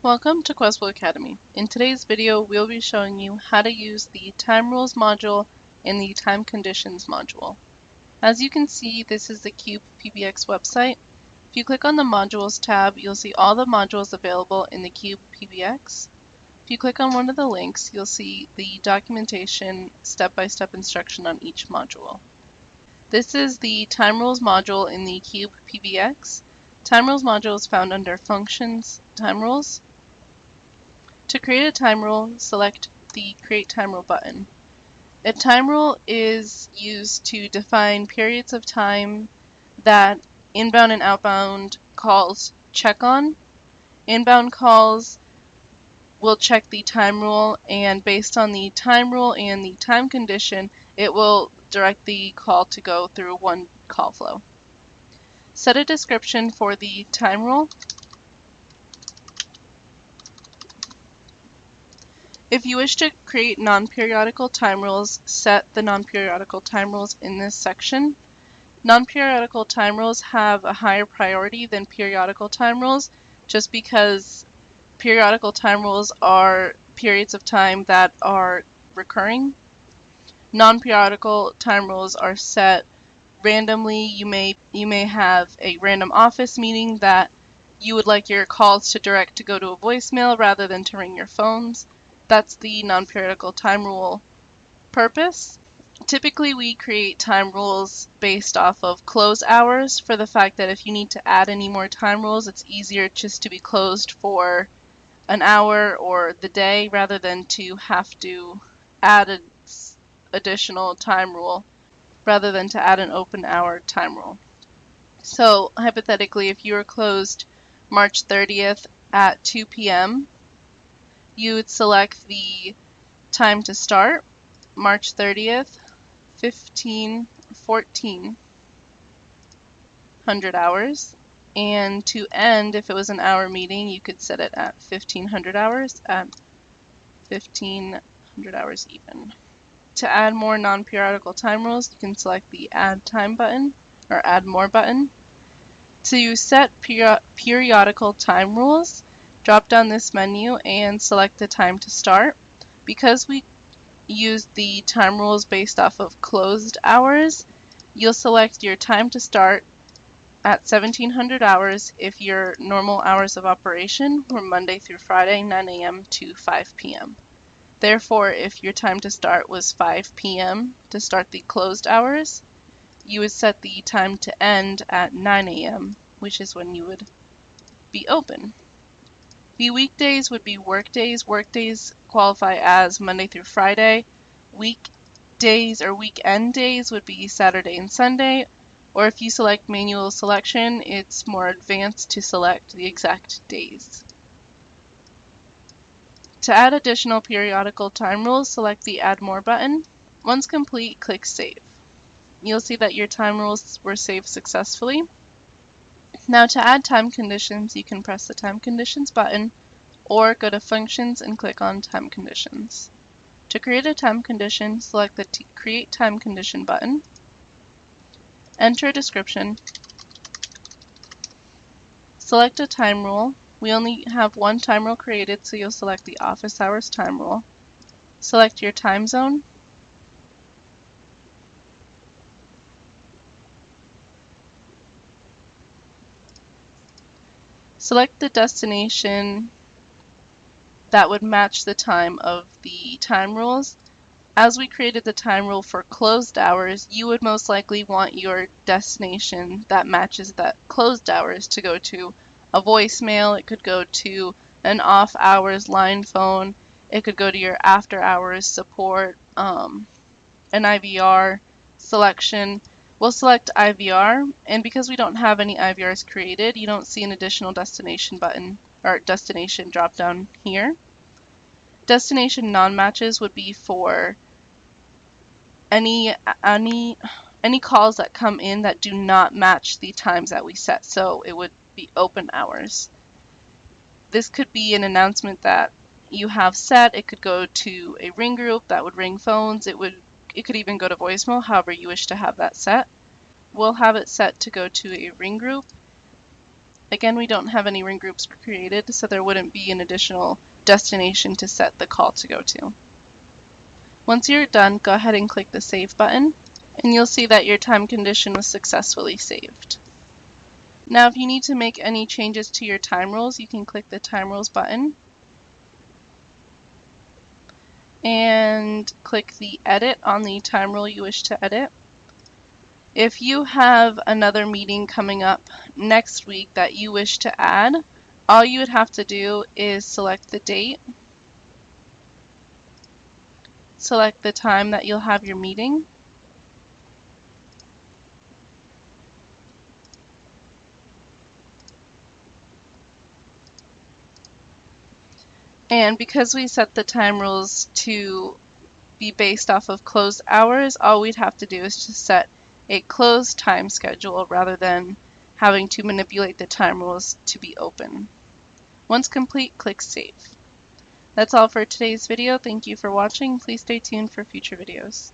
Welcome to QuestBlue Academy. In today's video, we'll be showing you how to use the Time Rules module and the Time Conditions module. As you can see, this is the QuBe PBX website. If you click on the Modules tab, you'll see all the modules available in the QuBe PBX. If you click on one of the links, you'll see the documentation step-by-step instruction on each module. This is the Time Rules module in the QuBe PBX. Time Rules module is found under Functions, Time Rules. To create a time rule, select the Create Time Rule button. A time rule is used to define periods of time that inbound and outbound calls check on. Inbound calls will check the time rule, and based on the time rule and the time condition, it will direct the call to go through one call flow. Set a description for the time rule. If you wish to create non-periodical time rules, set the non-periodical time rules in this section. Non-periodical time rules have a higher priority than periodical time rules just because periodical time rules are periods of time that are recurring. Non-periodical time rules are set randomly. You may have a random office meeting that you would like your calls to direct to go to a voicemail rather than to ring your phones. That's the non-periodical time rule purpose. Typically, we create time rules based off of close hours for the fact that if you need to add any more time rules, it's easier just to be closed for an hour or the day rather than to have to add an additional time rule rather than to add an open hour time rule. So hypothetically, if you were closed March 30th at 2 p.m., you would select the time to start, March 30th, 1400 hours, and to end, if it was an hour meeting, you could set it at 1500 hours at 1500 hours even. To add more non-periodical time rules, you can select the Add Time button or Add More button. To set periodical time rules, drop down this menu and select the time to start. Because we use the time rules based off of closed hours, you'll select your time to start at 1700 hours if your normal hours of operation were Monday through Friday, 9 a.m. to 5 p.m. Therefore, if your time to start was 5 p.m. to start the closed hours, you would set the time to end at 9 a.m., which is when you would be open. The weekdays would be workdays. Workdays qualify as Monday through Friday. Weekdays or weekend days would be Saturday and Sunday. Or if you select manual selection, it's more advanced to select the exact days. To add additional periodical time rules, select the Add More button. Once complete, click Save. You'll see that your time rules were saved successfully. Now to add time conditions, you can press the Time Conditions button or go to Functions and click on Time Conditions. To create a time condition, select the Create Time Condition button. Enter a description. Select a time rule. We only have one time rule created, so you'll select the office hours time rule. Select your time zone. Select the destination that would match the time of the time rules. As we created the time rule for closed hours, you would most likely want your destination that matches that closed hours to go to a voicemail. It could go to an off hours line phone. It could go to your after hours support, an IVR selection. We'll select IVR, and because we don't have any IVRs created, you don't see an additional destination button or destination drop down here. Destination non-matches would be for any calls that come in that do not match the times that we set, so it would be open hours. This could be an announcement that you have set. It could go to a ring group that would ring phones. It could even go to voicemail, however you wish to have that set. We'll have it set to go to a ring group. Again, we don't have any ring groups created, so there wouldn't be an additional destination to set the call to go to. Once you're done, go ahead and click the Save button, and you'll see that your time condition was successfully saved. Now, if you need to make any changes to your time rules, you can click the Time Rules button and click the Edit on the time rule you wish to edit. If you have another meeting coming up next week that you wish to add, all you would have to do is select the date, select the time that you'll have your meeting, and because we set the time rules to be based off of closed hours, all we'd have to do is just set a closed time schedule rather than having to manipulate the time rules to be open. Once complete, click Save. That's all for today's video. Thank you for watching. Please stay tuned for future videos.